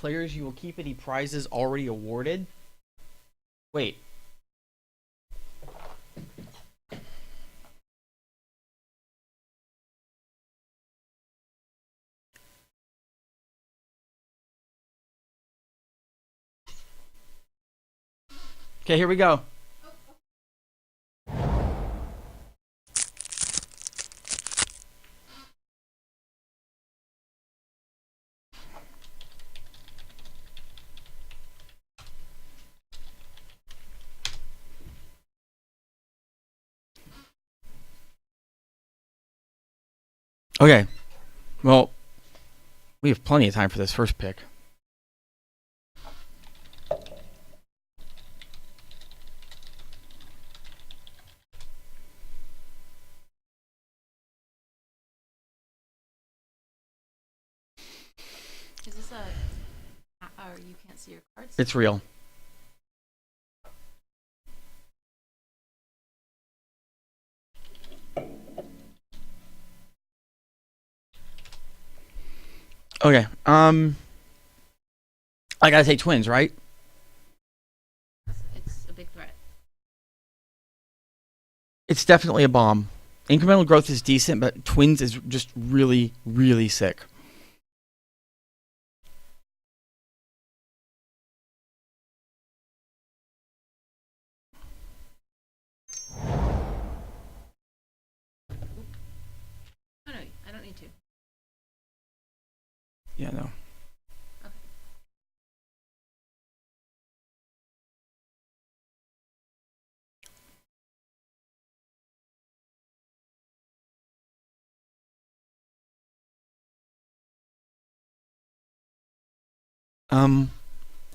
players you will keep any prizes already awarded. Wait. Okay, here we go. Okay. Well, we have plenty of time for this first pick. Is this a? Or you can't see your cards? It's real. Okay. I gotta say twins, right? It's a big threat. It's definitely a bomb. Incremental growth is decent, but twins is just really, really sick. Oh no, I don't need to. Yeah, no. Okay.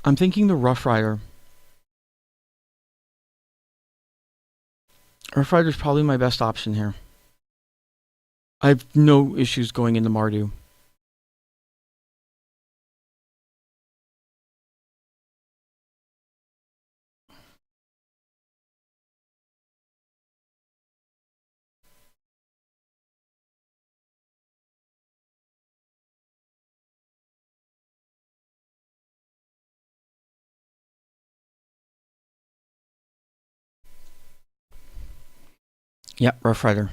I'm thinking the Rough Rider. Rough Rider's probably my best option here. I have no issues going into Mardu. Yep, Rough Rider.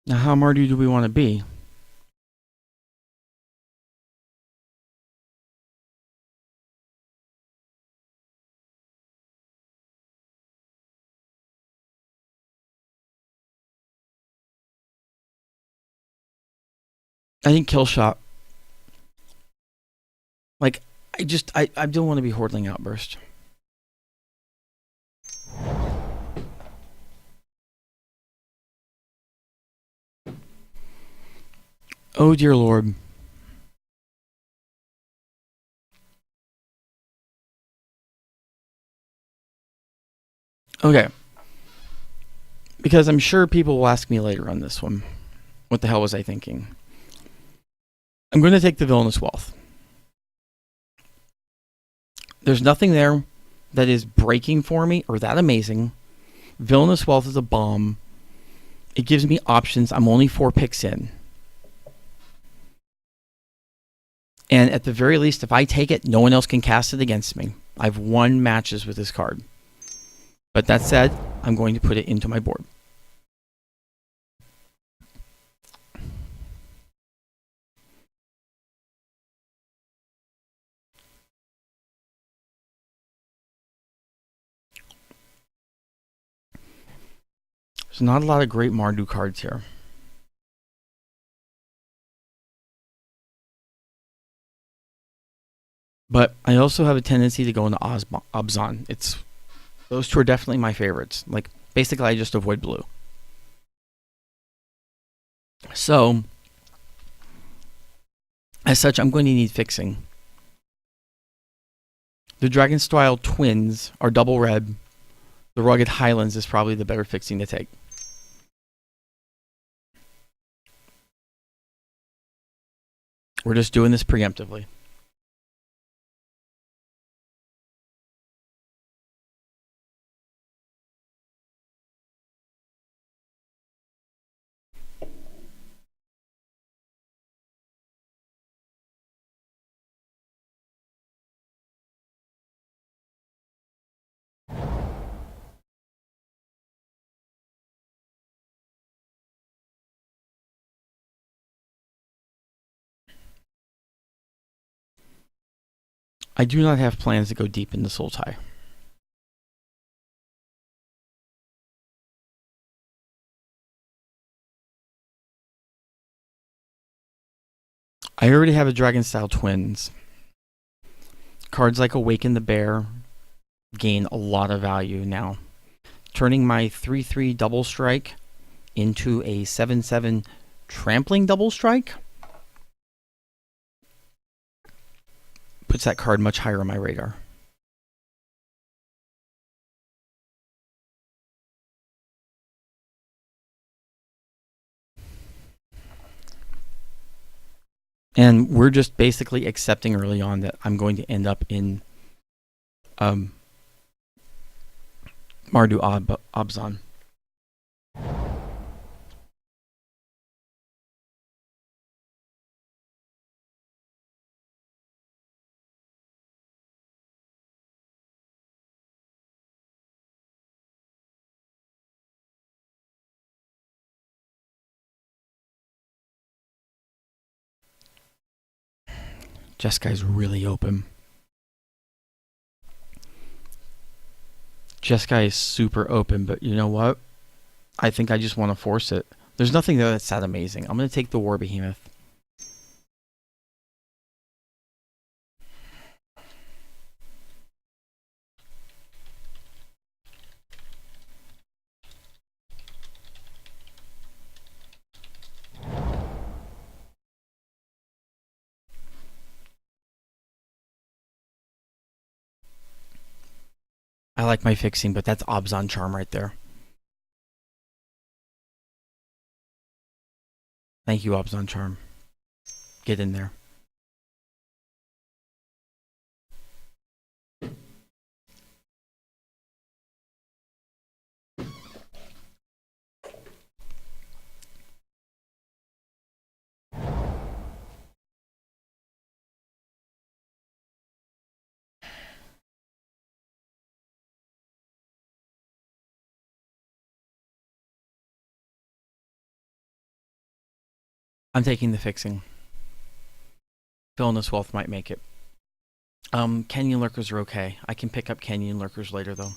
Now, how Mardu do we want to be? I think Kill Shot. Like, I don't want to be Hordling Outburst. Oh dear lord. Okay. Because I'm sure people will ask me later on this one. What the hell was I thinking? I'm going to take the Villainous Wealth. There's nothing there that is breaking for me or that amazing. Villainous Wealth is a bomb. It gives me options. I'm only 4 picks in. And at the very least, if I take it, no one else can cast it against me. I've won matches with this card. But that said, I'm going to put it into my board. There's not a lot of great Mardu cards here. But I also have a tendency to go into Obzon. Those two are definitely my favorites. Like, basically, I just avoid blue. So, as such, I'm going to need fixing. The Dragonstyle Twins are double red. The Rugged Highlands is probably the better fixing to take. We're just doing this preemptively. I do not have plans to go deep into Sultai. I already have a Dragon Style Twins. Cards like Awaken the Bear gain a lot of value now. Turning my 3/3 double strike into a 7/7 trampling double strike puts that card much higher on my radar. And we're just basically accepting early on that I'm going to end up in Mardu Abzan. Jeskai's really open. Jeskai is super open, but you know what? I think I just want to force it. There's nothing there that's that amazing. I'm going to take the War Behemoth. I like my fixing, but that's Abzan Charm right there. Thank you, Abzan Charm. Get in there. I'm taking the fixing. Villainous Wealth might make it. Canyon Lurkers are okay. I can pick up Canyon Lurkers later, though.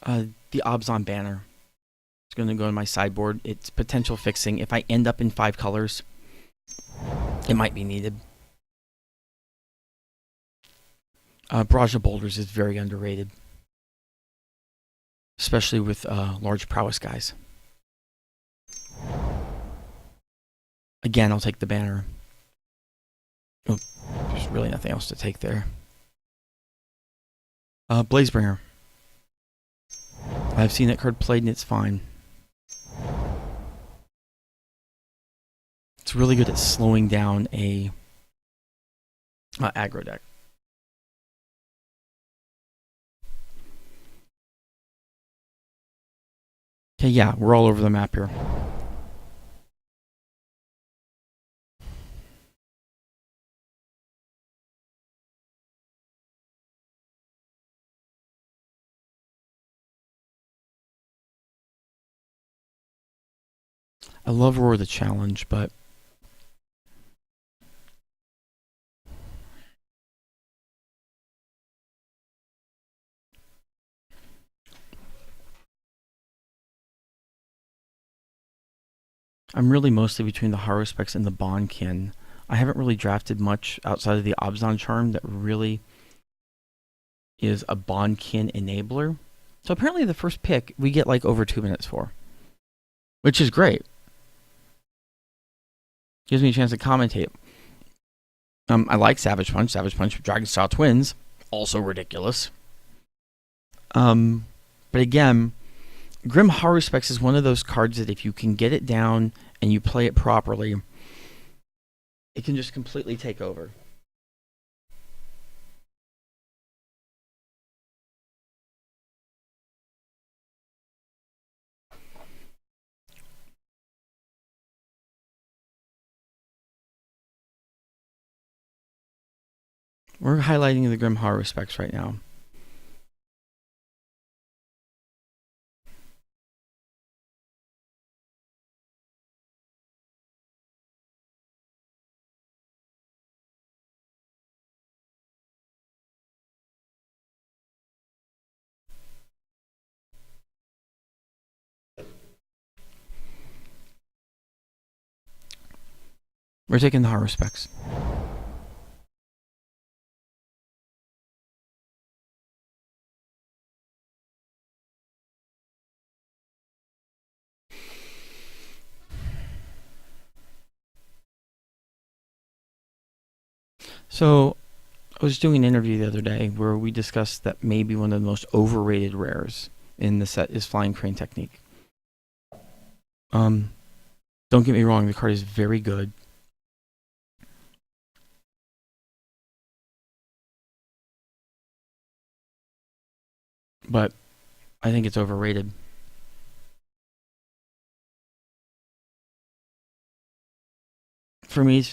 The Abzan banner. It's going to go in my sideboard. It's potential fixing. If I end up in 5 colors, it might be needed. Barrage of Boulders is very underrated, especially with large prowess guys. Again, I'll take the banner. Oh, there's really nothing else to take there. Blazebringer. I've seen that card played and it's fine. It's really good at slowing down a aggro deck. Okay, yeah, we're all over the map here. I love Roar the Challenge, but I'm really mostly between the Haruspecs and the Bonkin. I haven't really drafted much outside of the Abzan Charm that really is a Bonkin enabler. So apparently the first pick we get like over 2 minutes for, which is great. Gives me a chance to commentate. I like Savage Punch. Savage Punch with Dragon Style Twins, also ridiculous. But again, Grim Haruspecs is one of those cards that if you can get it down and you play it properly, it can just completely take over. We're highlighting the Grim Haruspecs right now. We're taking the Haru specs. So, I was doing an interview the other day where we discussed that maybe one of the most overrated rares in the set is Flying Crane Technique. Don't get me wrong, the card is very good. But I think it's overrated. For me,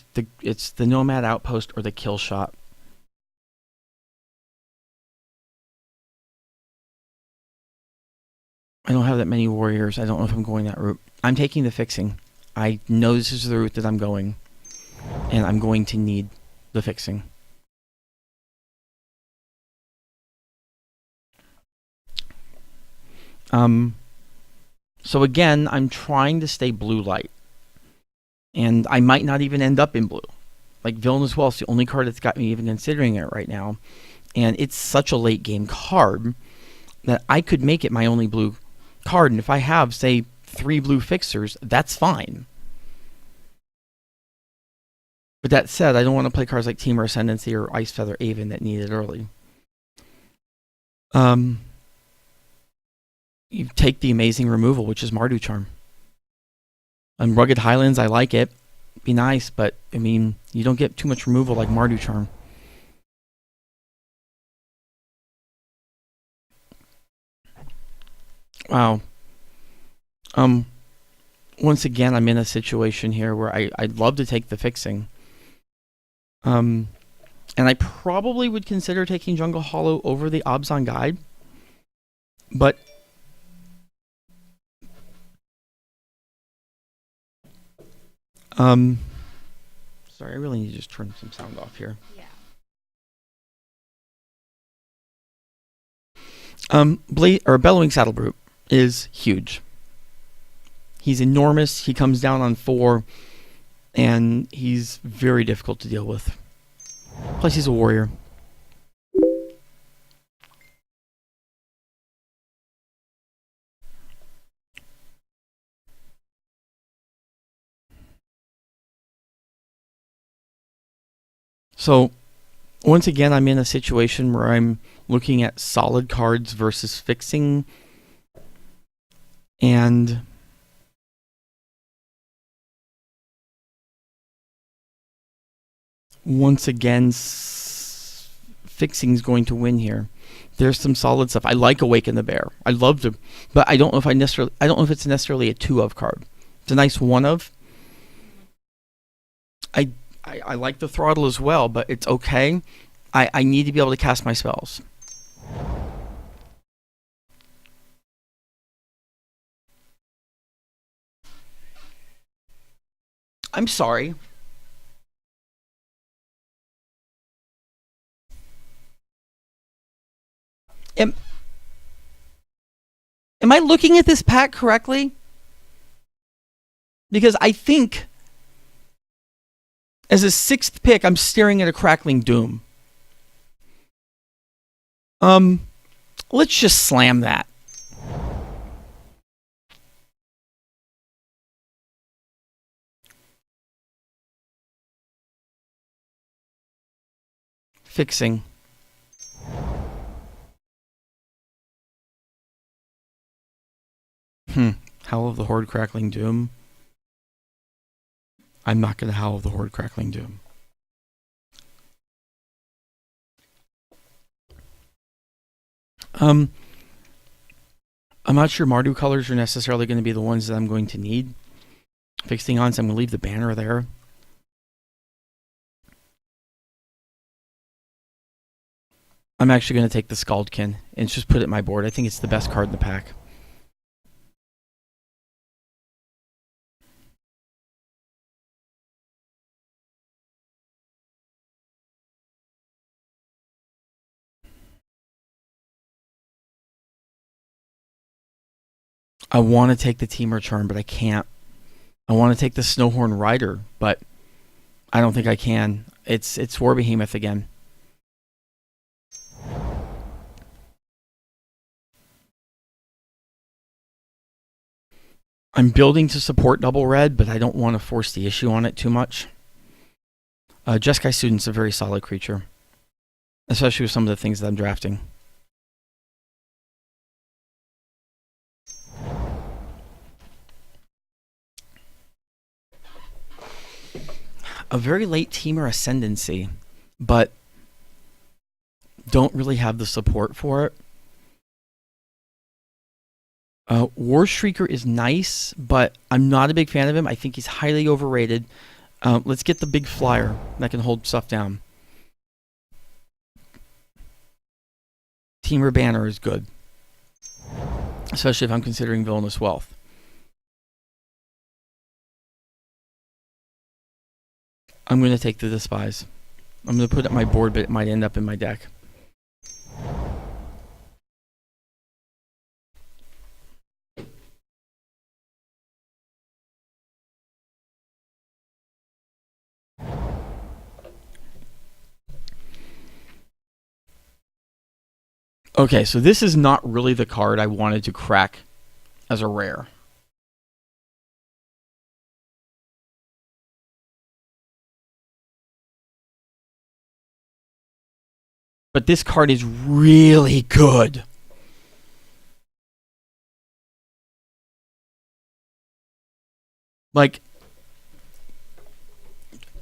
it's the Nomad Outpost or the Kill Shot. I don't have that many warriors. I don't know if I'm going that route. I'm taking the fixing. I know this is the route that I'm going, and I'm going to need the fixing. So again, I'm trying to stay blue light, and I might not even end up in blue. Like Villainous Well, it's the only card that's got me even considering it right now, and it's such a late game card that I could make it my only blue card, and if I have, say, 3 blue fixers, that's fine. But that said, I don't want to play cards like Temur Ascendancy or Ice Feather Aven that need it early. You take the amazing removal, which is Mardu Charm. On Rugged Highlands, I like it. Be nice, but I mean, you don't get too much removal like Mardu Charm. Wow. Once again, I'm in a situation here where I'd love to take the fixing. And I probably would consider taking Jungle Hollow over the Obzon Guide. But sorry, I really need to just turn some sound off here. Yeah. Bellowing Saddlebrute is huge. He's enormous. He comes down on 4, and he's very difficult to deal with. Plus, he's a warrior. So, once again, I'm in a situation where I'm looking at solid cards versus fixing, and once again, fixing is going to win here. There's some solid stuff. I like Awaken the Bear. I love to, but I don't know if I don't know if it's necessarily a 2 of card. It's a nice 1 of. I like the Throttle as well, but it's okay. I need to be able to cast my spells. I'm sorry. Am I looking at this pack correctly? Because I think as a 6th pick, I'm staring at a Crackling Doom. Let's just slam that. Fixing. Howl of the Horde Crackling Doom. I'm not going to Howl of the Horde Crackling Doom. I'm not sure Mardu colors are necessarily going to be the ones that I'm going to need. Fixing on, so I'm going to leave the banner there. I'm actually going to take the Scaldkin and just put it in my board. I think it's the best card in the pack. I want to take the Temur Charm, but I can't. I want to take the Snowhorn Rider, but I don't think I can. It's War Behemoth again. I'm building to support double red, but I don't want to force the issue on it too much. Jeskai Student's a very solid creature, especially with some of the things that I'm drafting. A very late Teamer Ascendancy, but don't really have the support for it. War Shrieker is nice, but I'm not a big fan of him. I think he's highly overrated. Let's get the big flyer that can hold stuff down. Teamer Banner is good, especially if I'm considering Villainous Wealth. I'm going to take the Despise. I'm going to put it on my board, but it might end up in my deck. Okay, so this is not really the card I wanted to crack as a rare. But this card is really good. Like,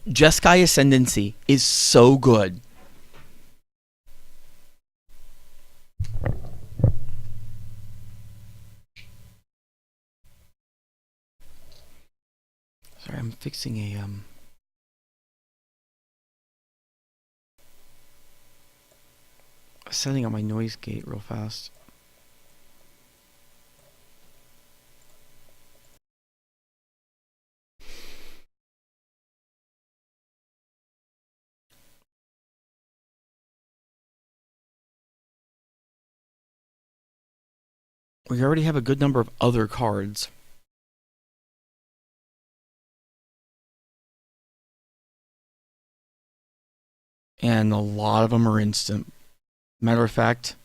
Jeskai Ascendancy is so good. Sorry, I'm fixing a setting on my noise gate real fast. We already have a good number of other cards. And a lot of them are instant. Matter of fact,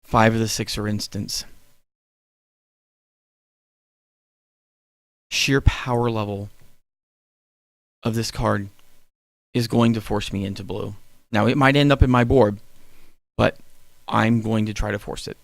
5 of the 6 are instants. Sheer power level of this card is going to force me into blue. Now, it might end up in my board, but I'm going to try to force it.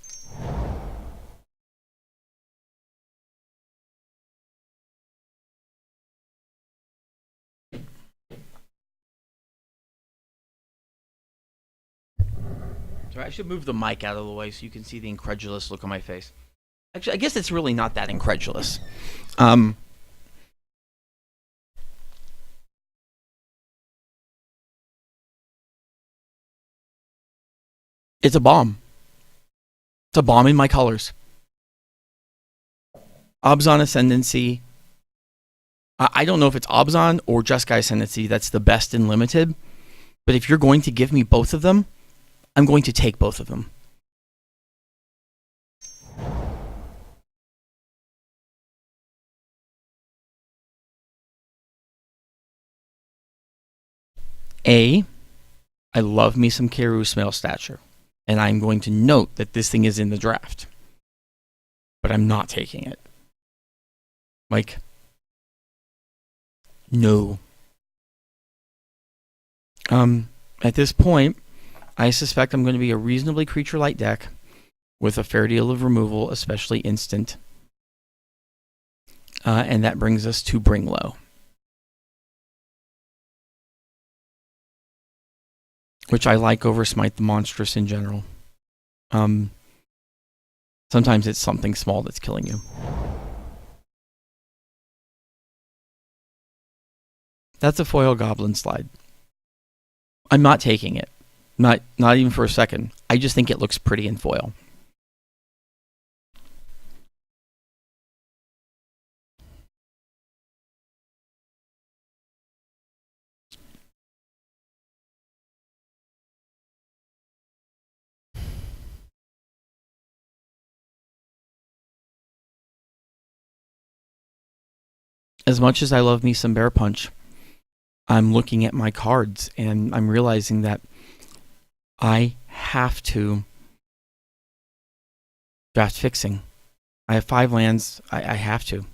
So I should move the mic out of the way so you can see the incredulous look on my face. Actually, I guess it's really not that incredulous. It's a bomb. It's a bomb in my colors. Obzon Ascendancy. I don't know if it's Obzon or Jeskai Ascendancy that's the best in limited, but if you're going to give me both of them, I'm going to take both of them. I love me some Keru Smell Stature, and I'm going to note that this thing is in the draft, but I'm not taking it. Like, no. At this point, I suspect I'm going to be a reasonably creature-light deck with a fair deal of removal, especially instant. And that brings us to Bring Low, which I like over Smite the Monstrous in general. Sometimes it's something small that's killing you. That's a foil Goblin Slide. I'm not taking it. Not even for a second. I just think it looks pretty in foil. As much as I love me some Bear Punch, I'm looking at my cards and I'm realizing that I have to draft fixing. I have 5 lands. I have to.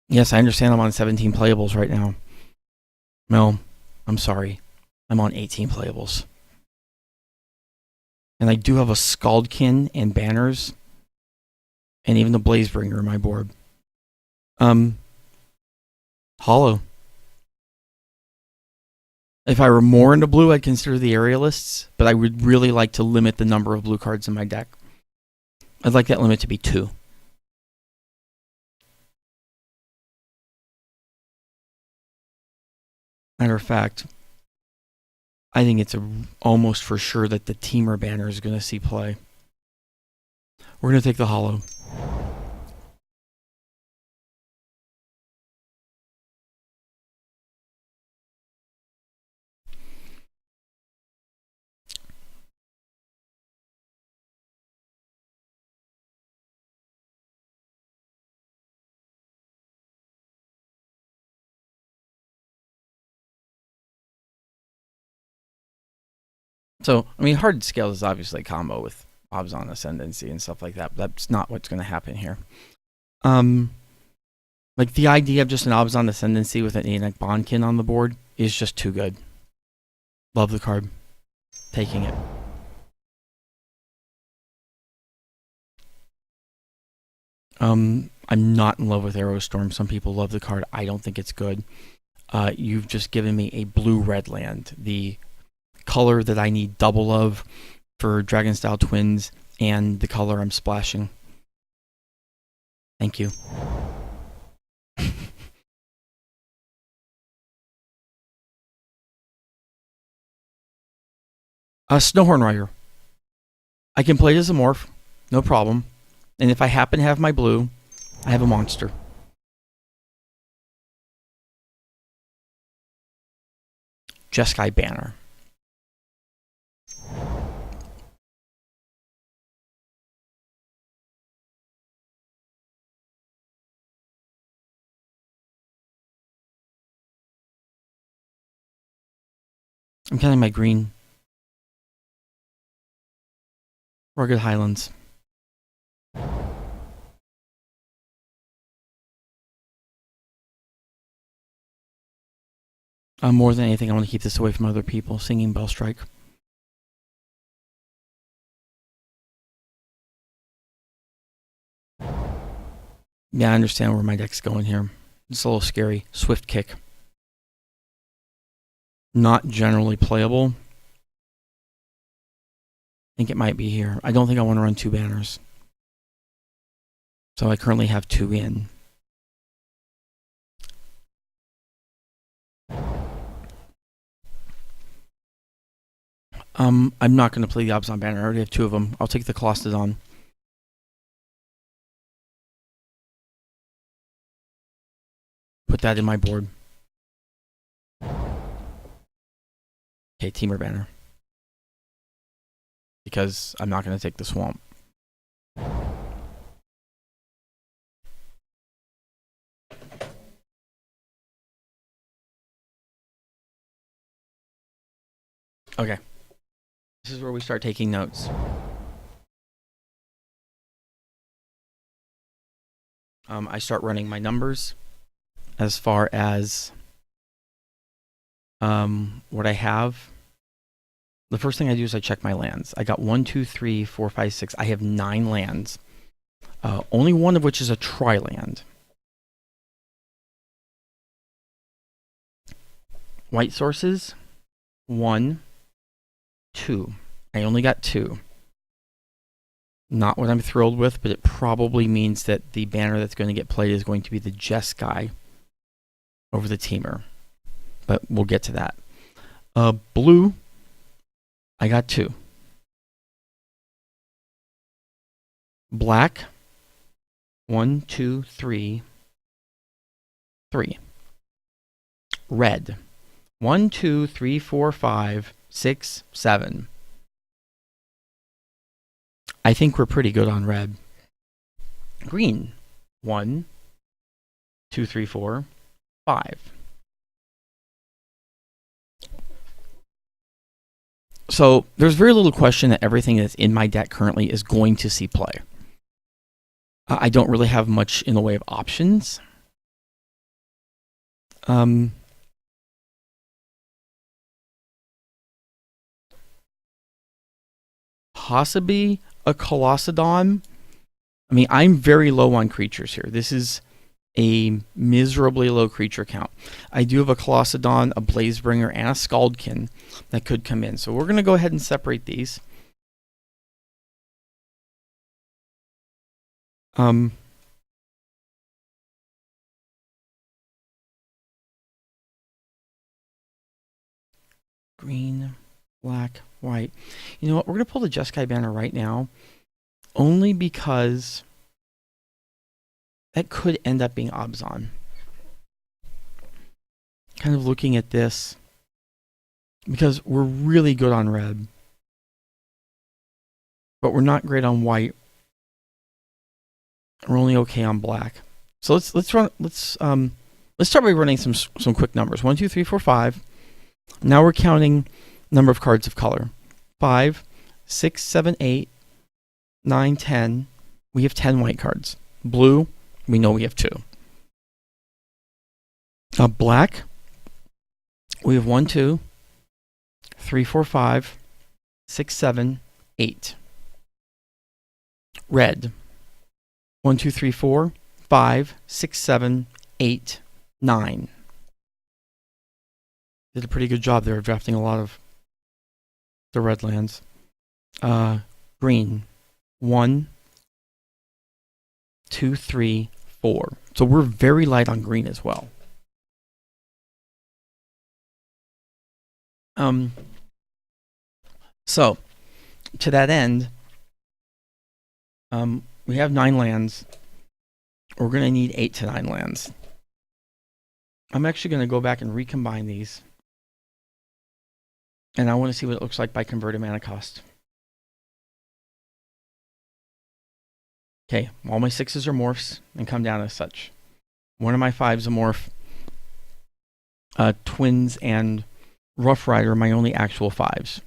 Yes, I understand I'm on 17 playables right now. No, I'm sorry. I'm on 18 playables. And I do have a Scaldkin and banners. And even the Blazebringer in my board. Hollow. If I were more into blue, I'd consider the Aerialists, but I would really like to limit the number of blue cards in my deck. I'd like that limit to be 2. Matter of fact, I think it's almost for sure that the Teamer banner is going to see play. We're going to take the Hollow. So, I mean, hard scale is obviously a combo with Obzon Ascendancy and stuff like that, but that's not what's going to happen here. Like the idea of just an Obzon Ascendancy with an Aeonic Bondkin on the board is just too good. Love the card. Taking it. I'm not in love with Aerostorm. Some people love the card. I don't think it's good. You've just given me a blue-red land. The color that I need double of for Dragon Style Twins and the color I'm splashing. Thank you. Snowhorn Rider. I can play it as a morph, no problem. And if I happen to have my blue, I have a monster. Jeskai Banner. I'm counting my green. Rugged Highlands. More than anything, I want to keep this away from other people. Singing Bell Strike. Yeah, I understand where my deck's going here. It's a little scary. Swift Kick. Not generally playable. I think it might be here. I don't think I want to run 2 banners. So I currently have 2 in. I'm not going to play the Obzon banner. I already have 2 of them. I'll take the Colostodon. Put that in my board. Okay, Teamer banner. Because I'm not going to take the Swamp. Okay. This is where we start taking notes. I start running my numbers as far as what I have. The first thing I do is I check my lands. I got 1, 2, 3, 4, 5, 6. I have 9 lands. Only one of which is a tri-land. White sources, 1, 2. I only got 2. Not what I'm thrilled with, but it probably means that the banner that's going to get played is going to be the Jeskai over the Teamer. But we'll get to that. Blue, I got 2. Black, 1, 2, 3, 3. Red, 1, 2, 3, 4, 5, 6, 7. I think we're pretty good on red. Green. 1, 2, 3, 4, 5. So there's very little question that everything that's in my deck currently is going to see play. I don't really have much in the way of options. Possibly a Colossedon. I mean, I'm very low on creatures here. This is a miserably low creature count. I do have a Colossedon, a Blazebringer, and a Scaldkin that could come in. So we're going to go ahead and separate these. Green, black, white. You know what? We're going to pull the Jeskai banner right now, only because that could end up being Obzon. Kind of looking at this, because we're really good on red, but we're not great on white. We're only okay on black. So let's start by running some quick numbers. 1, 2, 3, 4, 5. Now we're counting number of cards of color. 5, 6, 7, 8, 9, 10. We have 10 white cards. Blue, we know we have 2. Black, we have 1, 2, 3, 4, 5, 6, 7, 8. Red, 1, 2, 3, 4, 5, 6, 7, 8, 9. Did a pretty good job there of drafting a lot of the red lands. Green, 1, 2, 3, 4. So we're very light on green as well. So to that end, we have 9 lands. We're going to need 8 to 9 lands. I'm actually going to go back and recombine these. And I want to see what it looks like by converted mana cost. Okay, all my 6s are morphs and come down as such. One of my 5s a morph. Twins and Rough Rider are my only actual 5s.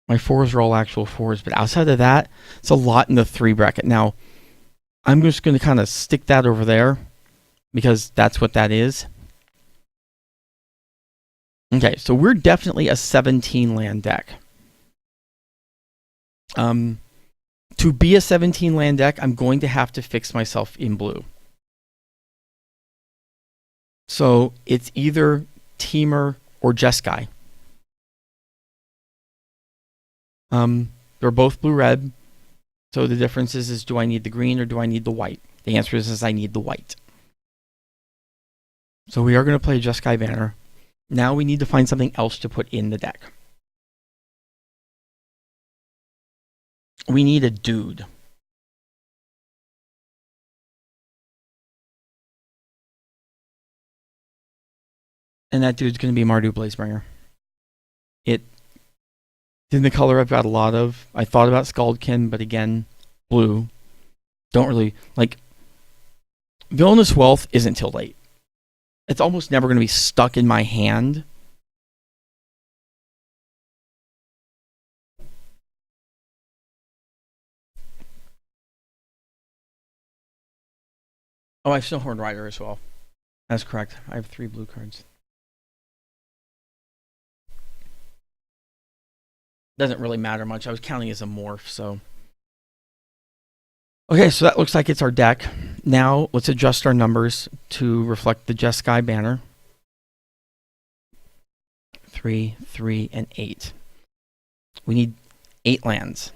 My 4s are all actual 4s, but outside of that, it's a lot in the 3 bracket. Now, I'm just going to kind of stick that over there, because that's what that is. Okay, so we're definitely a 17 land deck. To be a 17 land deck, I'm going to have to fix myself in blue. So it's either Teamer or Jeskai. They're both blue-red. So the difference is do I need the green or do I need the white? The answer is I need the white. So we are going to play Jeskai banner. Now we need to find something else to put in the deck. We need a dude. And that dude's going to be Mardu Blazebringer. It, in the color I've got a lot of. I thought about Scaldkin, but again, blue. Don't really, like, Villainous Wealth isn't till late. It's almost never going to be stuck in my hand. Oh, I have Snowhorn Rider as well. That's correct. I have 3 blue cards. Doesn't really matter much. I was counting as a morph, so. Okay, so that looks like it's our deck. Now, let's adjust our numbers to reflect the Jeskai banner. 3, 3, and 8. We need 8 lands.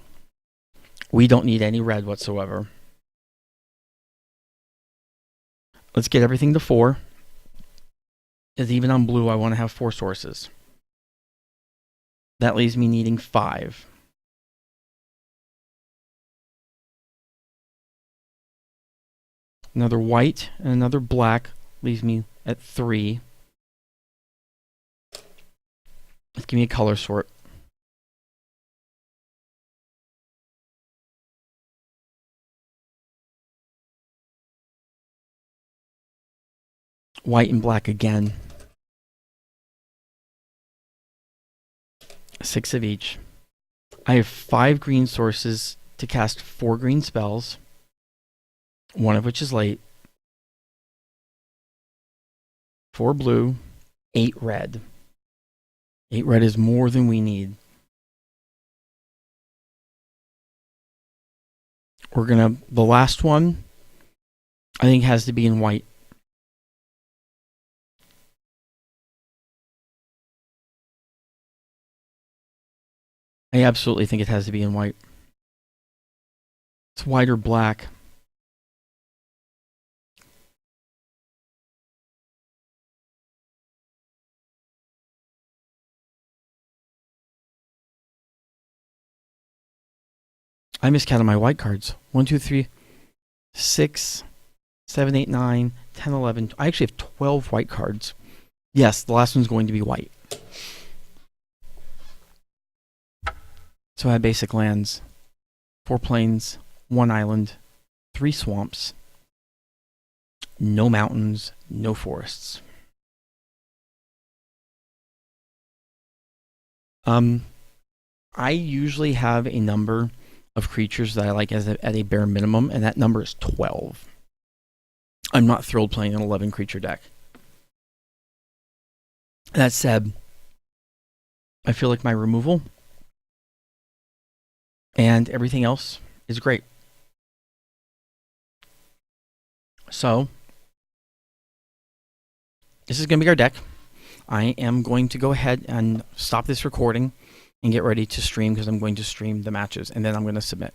We don't need any red whatsoever. Let's get everything to 4. Because even on blue, I want to have 4 sources. That leaves me needing 5. Another white and another black leaves me at 3. Let's give me a color sort. White and black again. 6 of each. I have 5 green sources to cast 4 green spells, one of which is late. 4 blue, 8 red. 8 red is more than we need. The last one, I think, has to be in white. I absolutely think it has to be in white. It's white or black. I miscounted my white cards. 1, 2, 3, 6, 7, 8, 9, 10, 11. I actually have 12 white cards. Yes, the last one's going to be white. So I have basic lands. 4 plains, 1 island, 3 swamps, no mountains, no forests. I usually have a number of creatures that I like at a bare minimum, and that number is 12. I'm not thrilled playing an 11 creature deck. That said, I feel like my removal and everything else is great. So, this is going to be our deck. I am going to go ahead and stop this recording and get ready to stream, because I'm going to stream the matches, and then I'm going to submit.